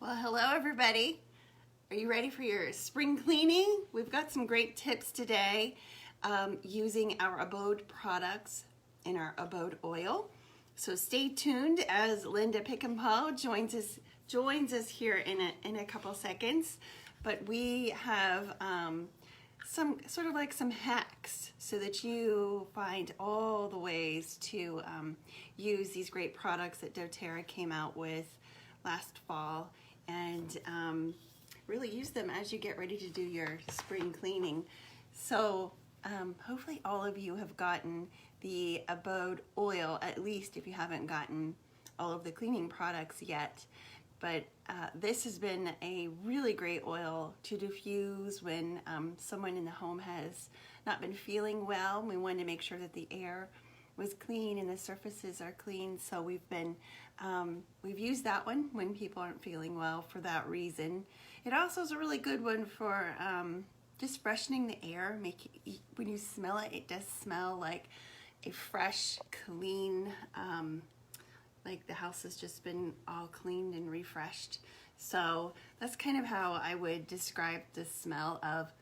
Well, hello everybody. Are you ready for your spring cleaning? We've got some great tips today using our Abode products and our Abode oil. So stay tuned as Linda Pickenpaw joins us here in a couple seconds. But we have some sort of like some hacks so that you find all the ways to use these great products that doTERRA came out with last fall, and really use them as you get ready to do your spring cleaning. So hopefully all of you have gotten the Abode oil, at least if you haven't gotten all of the cleaning products yet. But this has been a really great oil to diffuse when someone in the home has not been feeling well. We wanted to make sure that the air was clean and the surfaces are clean, so we've used that one when people aren't feeling well for that reason. It also is a really good one for just freshening the air. When you smell it, it does smell like a fresh, clean, like the house has just been all cleaned and refreshed. So that's kind of how I would describe the smell of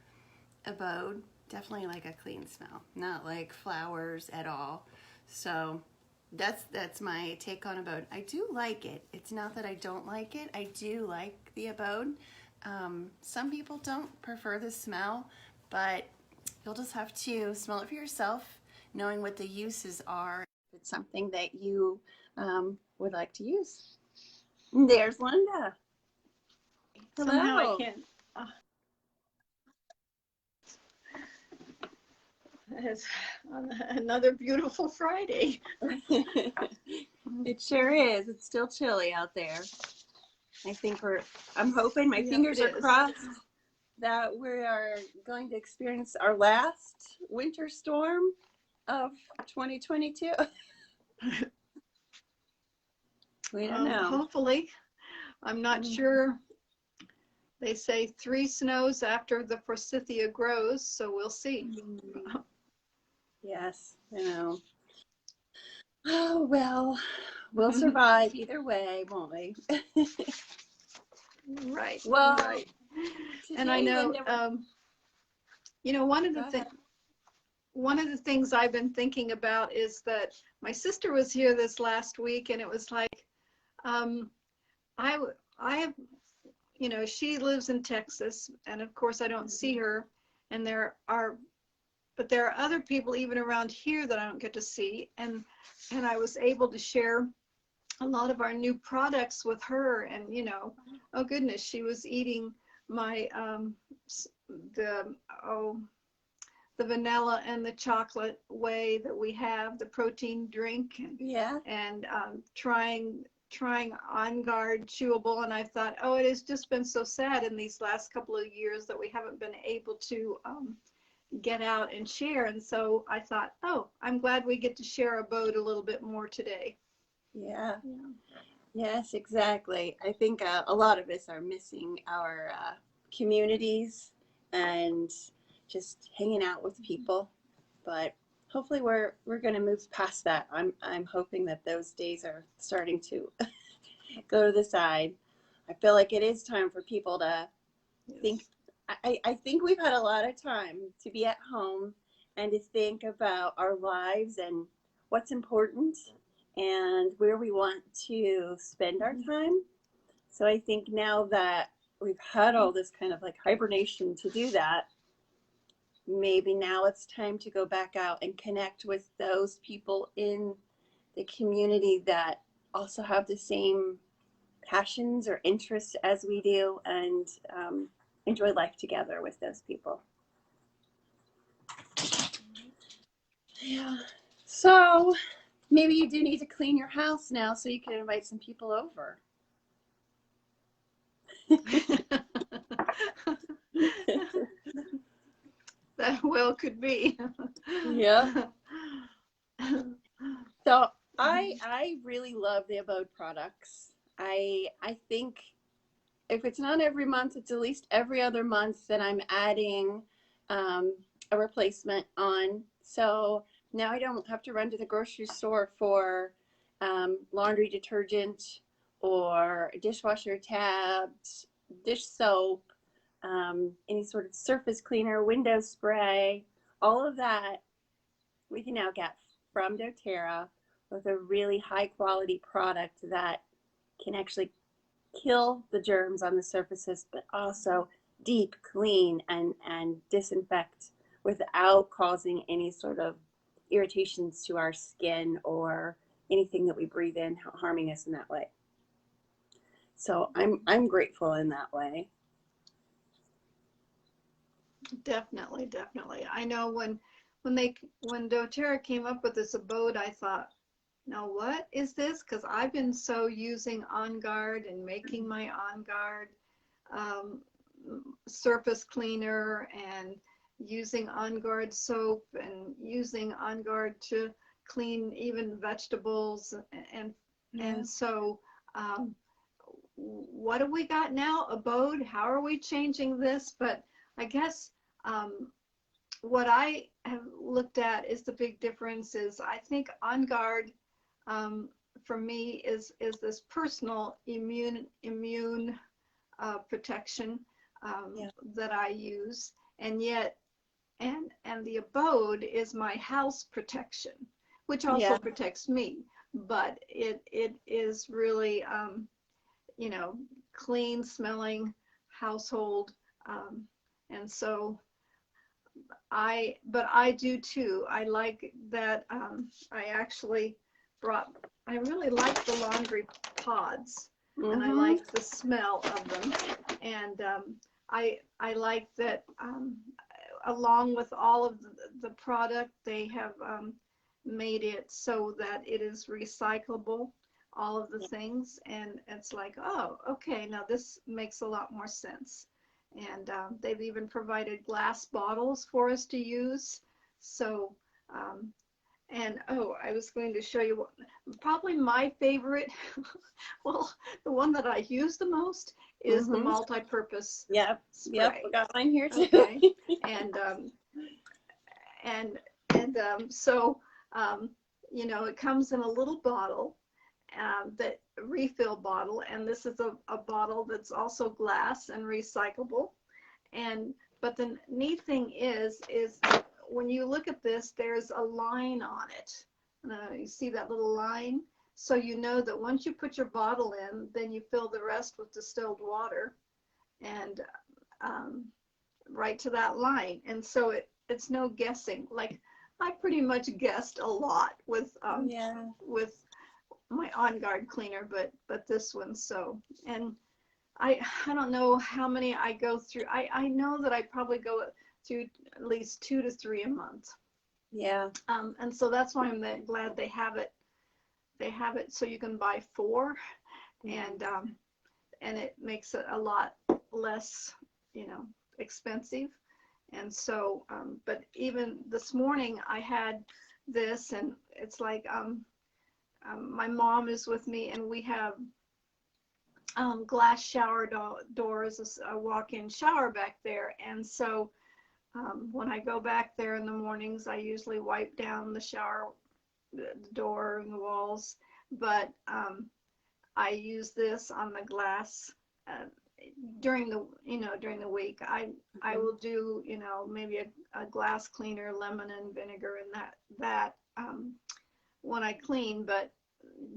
Abode. Definitely like a clean smell, not like flowers at all. So that's my take on Abode. I do like it. It's not that I don't like it. I do like the Abode. Some people don't prefer the smell, but you'll just have to smell it for yourself, knowing what the uses are. If it's something that you would like to use. There's Linda. Hello. Somehow I can't. It's another beautiful Friday. It sure is. It's still chilly out there. I'm hoping, my fingers are crossed that we are going to experience our last winter storm of 2022. We don't know. Hopefully. I'm not sure. They say 3 snows after the forsythia grows, so we'll see. Yes, I know. Oh, well, we'll survive either way, won't we? Right. Well, right. And I know, one of the things I've been thinking about is that my sister was here this last week, and it was like, I have, she lives in Texas, and of course I don't see her, and there are other people even around here that I don't get to see, and I was able to share a lot of our new products with her, and oh goodness, she was eating my the vanilla and the chocolate whey that we have, the protein drink, and trying On Guard chewable. And I thought, oh, it has just been so sad in these last couple of years that we haven't been able to get out and share. And so I thought, oh, I'm glad we get to share Abode a little bit more today. Yeah. Yes, exactly. I think a lot of us are missing our communities and just hanging out with people, but hopefully we're going to move past that. I'm hoping that those days are starting to go to the side. I feel like it is time for people to think. I think we've had a lot of time to be at home and to think about our lives and what's important and where we want to spend our time. So I think now that we've had all this kind of like hibernation to do that, maybe now it's time to go back out and connect with those people in the community that also have the same passions or interests as we do, and enjoy life together with those people. Yeah. So maybe you do need to clean your house now so you can invite some people over. That well could be. Yeah. So I really love the Abode products. I think if it's not every month, it's at least every other month that I'm adding a replacement on. So now I don't have to run to the grocery store for laundry detergent or dishwasher tabs, dish soap, any sort of surface cleaner, window spray, all of that we can now get from doTERRA with a really high quality product that can actually kill the germs on the surfaces, but also deep clean and disinfect without causing any sort of irritations to our skin or anything that we breathe in harming us in that way. So I'm grateful in that way. Definitely, definitely. I know when doTERRA came up with this Abode, I thought, now what is this? Because I've been so using On Guard and making my On Guard surface cleaner and using On Guard soap and using On Guard to clean even vegetables and so what have we got now? Abode. How are we changing this? But I guess what I have looked at is the big difference is I think On Guard for me is this personal immune protection that I use, and yet and the Abode is my house protection, which also protects me, but it is really you know, clean smelling household, and so I do too. I like that. I really like the laundry pods, and I like the smell of them, and I like that along with all of the product, they have made it so that it is recyclable, all of the things, and it's like, oh, okay, now this makes a lot more sense. And they've even provided glass bottles for us to use. So, and oh, I was going to show you probably my favorite, well, the one that I use the most is the multi-purpose spray. Yep, we got mine here too. Okay, so, you know, it comes in a little bottle, that refill bottle, and this is a bottle that's also glass and recyclable. And but the neat thing is when you look at this, there's a line on it. You see that little line? So you know that once you put your bottle in, then you fill the rest with distilled water, and right to that line. And so it's no guessing. Like I pretty much guessed a lot with my On Guard cleaner, but this one, so, and I don't know how many I go through. I know that I probably go through at least 2 to 3 a month. Yeah. And so that's why I'm glad they have it. They have it so you can buy 4, and it makes it a lot less, you know, expensive. And so, but even this morning I had this, and it's like, my mom is with me, and we have glass shower doors, a walk-in shower back there. And so when I go back there in the mornings, I usually wipe down the shower, the door and the walls. But I use this on the glass during the week. I will do, you know, maybe a glass cleaner, lemon and vinegar, and that when I clean, but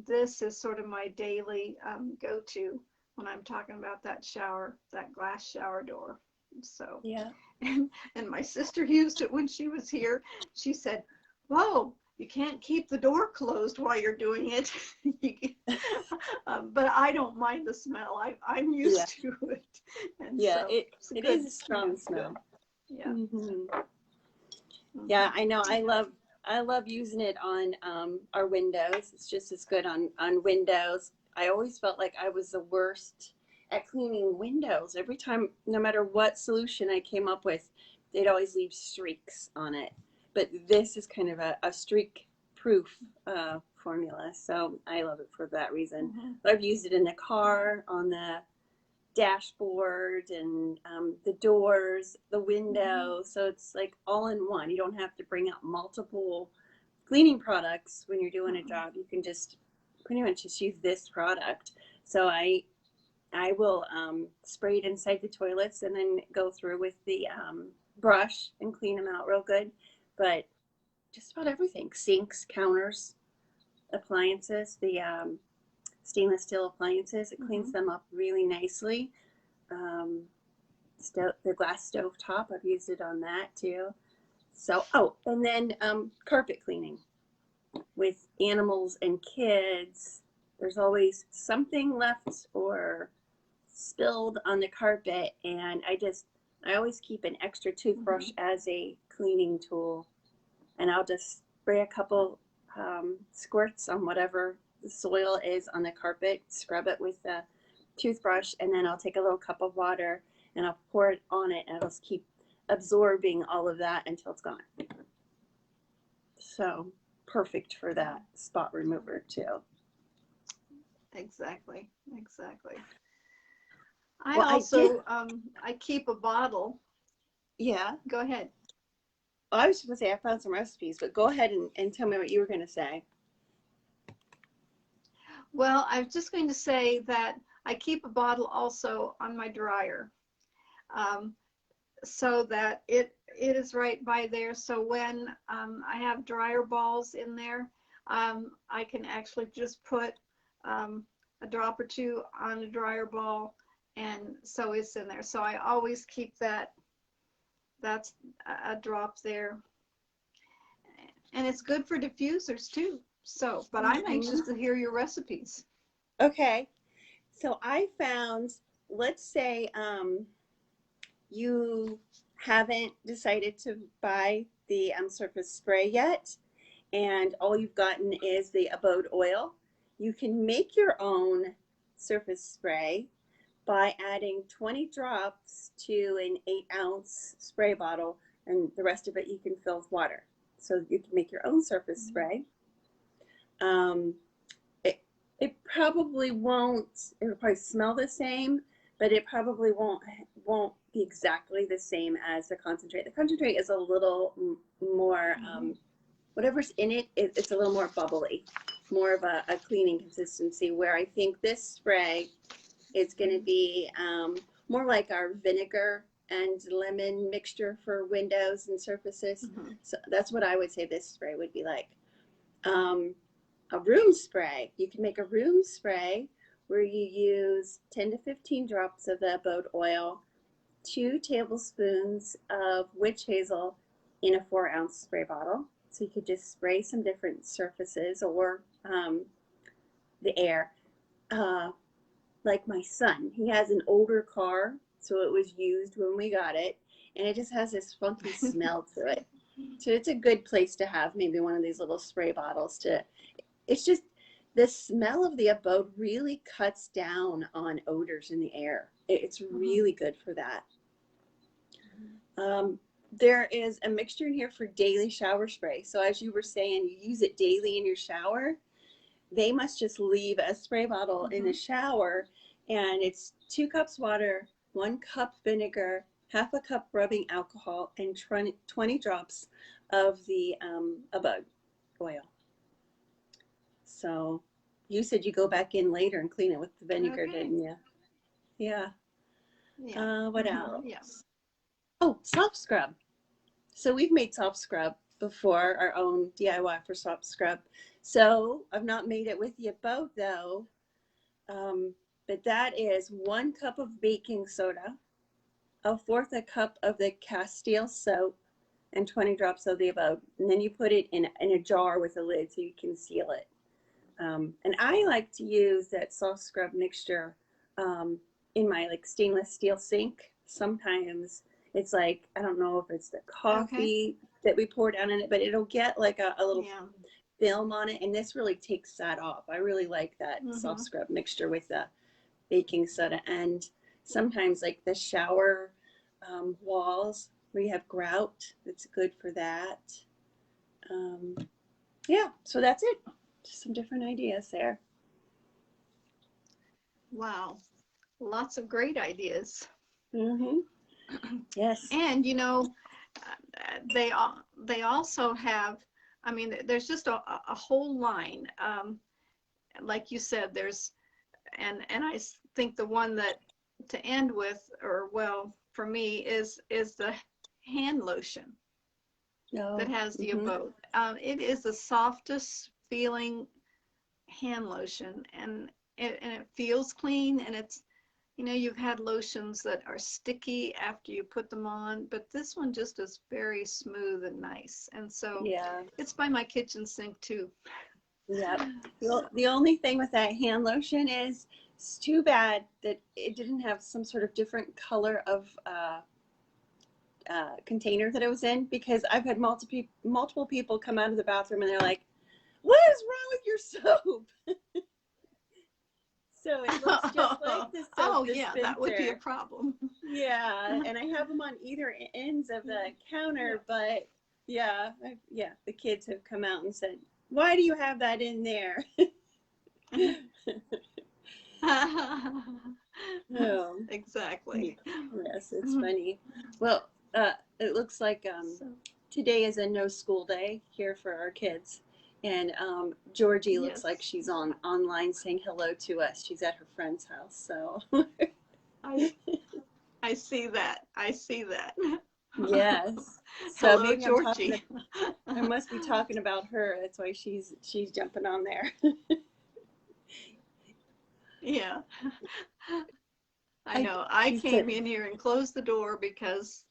this is sort of my daily go-to when I'm talking about that glass shower door. So and my sister used it when she was here. She said, whoa, you can't keep the door closed while you're doing it. But I don't mind the smell. I'm used to it. And so it is a strong smell. Yeah. Yeah, I know. I love using it on our windows. It's just as good on windows. I always felt like I was the worst at cleaning windows. Every time, no matter what solution I came up with, they'd always leave streaks on it. But this is kind of a streak-proof formula, so I love it for that reason. I've used it in the car, on the dashboard, and the doors, the window, so it's like all in one. You don't have to bring out multiple cleaning products when you're doing a job. You can just pretty much just use this product. So I will spray it inside the toilets and then go through with the brush and clean them out real good. But just about everything, sinks, counters, appliances, the stainless steel appliances, it cleans them up really nicely. Um, the glass stove top, I've used it on that too. So, oh, and then carpet cleaning with animals and kids. There's always something left or spilled on the carpet, and I always keep an extra toothbrush as a cleaning tool, and I'll just spray a couple squirts on whatever the soil is on the carpet, scrub it with the toothbrush, and then I'll take a little cup of water and I'll pour it on it, and it'll keep absorbing all of that until it's gone. So perfect for that spot remover too. Exactly. Well, I keep a bottle. Yeah. Go ahead. Well, I was just going to say I found some recipes, but go ahead and tell me what you were going to say. Well, I was just going to say that I keep a bottle also on my dryer, so that it is right by there. So when I have dryer balls in there, I can actually just put a drop or two on a dryer ball, and so it's in there. So I always keep that's a drop there, and it's good for diffusers too. So, but I'm anxious to hear your recipes. Okay, so I found, let's say you haven't decided to buy the surface spray yet, and all you've gotten is the Abode oil. You can make your own surface spray by adding 20 drops to an 8-ounce spray bottle, and the rest of it you can fill with water. So you can make your own surface spray. It probably won't, it'll probably smell the same, but it probably won't be exactly the same as the concentrate. The concentrate is a little more, whatever's in it, it's a little more bubbly, more of a cleaning consistency, where I think this spray is going to be more like our vinegar and lemon mixture for windows and surfaces. So that's what I would say this spray would be like. A room spray, you can make a room spray where you use 10 to 15 drops of the Abode oil, 2 tablespoons of witch hazel in a 4-ounce spray bottle. So you could just spray some different surfaces or the air. Like my son, he has an older car, so it was used when we got it, and it just has this funky smell to it. So it's a good place to have maybe one of these little spray bottles to, it's just, the smell of the Abode really cuts down on odors in the air. It's really good for that. There is a mixture in here for daily shower spray. So as you were saying, you use it daily in your shower. They must just leave a spray bottle in the shower, and it's 2 cups water, 1 cup vinegar, half a cup rubbing alcohol, and 20 drops of the Abode oil. So you said you go back in later and clean it with the vinegar, didn't you? Yeah. What else? Yes. Oh, soft scrub. So we've made soft scrub before, our own DIY for soft scrub. So I've not made it with the Abode though, but that is 1 cup of baking soda, 1/4 a cup of the Castile soap, and 20 drops of the Abode. And then you put it in a jar with a lid so you can seal it. And I like to use that soft scrub mixture in my like stainless steel sink. Sometimes it's like, I don't know if it's the coffee that we pour down in it, but it'll get like a little film on it, and this really takes that off. I really like that soft scrub mixture with the baking soda. And sometimes like the shower walls where you have grout, it's good for that. Yeah, so that's it. Just some different ideas there. Wow, lots of great ideas. Yes. And you know, they also have, I mean, there's just a whole line. Like you said, there's and I think the one that to end with, or well, for me, is the hand lotion that has the Abode. It is the softest feeling hand lotion, and it feels clean, and it's, you know, you've had lotions that are sticky after you put them on, but this one just is very smooth and nice. And so Yeah. it's by my kitchen sink too. Yep. The only thing with that hand lotion is it's too bad that it didn't have some sort of different color of container that it was in, because I've had multiple people come out of the bathroom and they're like, "What is wrong with your soap?" So it looks just like the soap yeah, that would be a problem. Yeah, and I have them on either ends of the counter, but yeah, the kids have come out and said, "Why do you have that in there?" Oh, Exactly. yes, it's funny. Well, it looks like today is a no school day here for our kids, and Georgie looks like she's online saying hello to us. She's at her friend's house, so I see that. I see that. yes. So Hello, maybe Georgie. I must be talking about her. That's why she's jumping on there. Yeah. I know. I came in here and closed the door because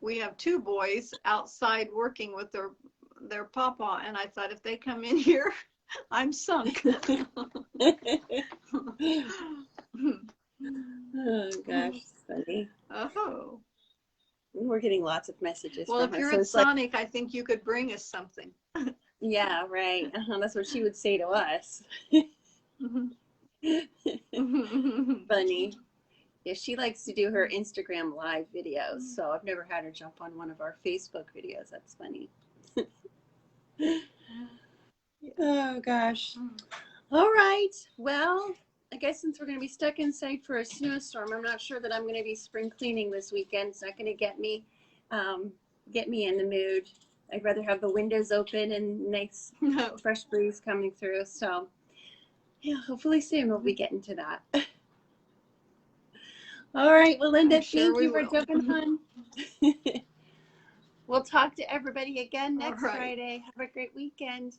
we have two boys outside working with their papa, and I thought, if they come in here, I'm sunk. Oh gosh, it's funny. Oh. We're getting lots of messages Well, from if her. you're So at it's like, Sonic, I think you could bring us something. yeah, right. That's what she would say to us. Funny. Yeah, she likes to do her Instagram live videos, so I've never had her jump on one of our Facebook videos. That's funny. Oh gosh. All right. Well, I guess since we're going to be stuck inside for a snowstorm, I'm not sure that I'm going to be spring cleaning this weekend. It's not going to get me in the mood. I'd rather have the windows open and nice fresh breeze coming through. So yeah, hopefully soon we'll be getting to that. All right. Well, Linda, thank you for jumping on. We'll talk to everybody again next Friday. Have a great weekend.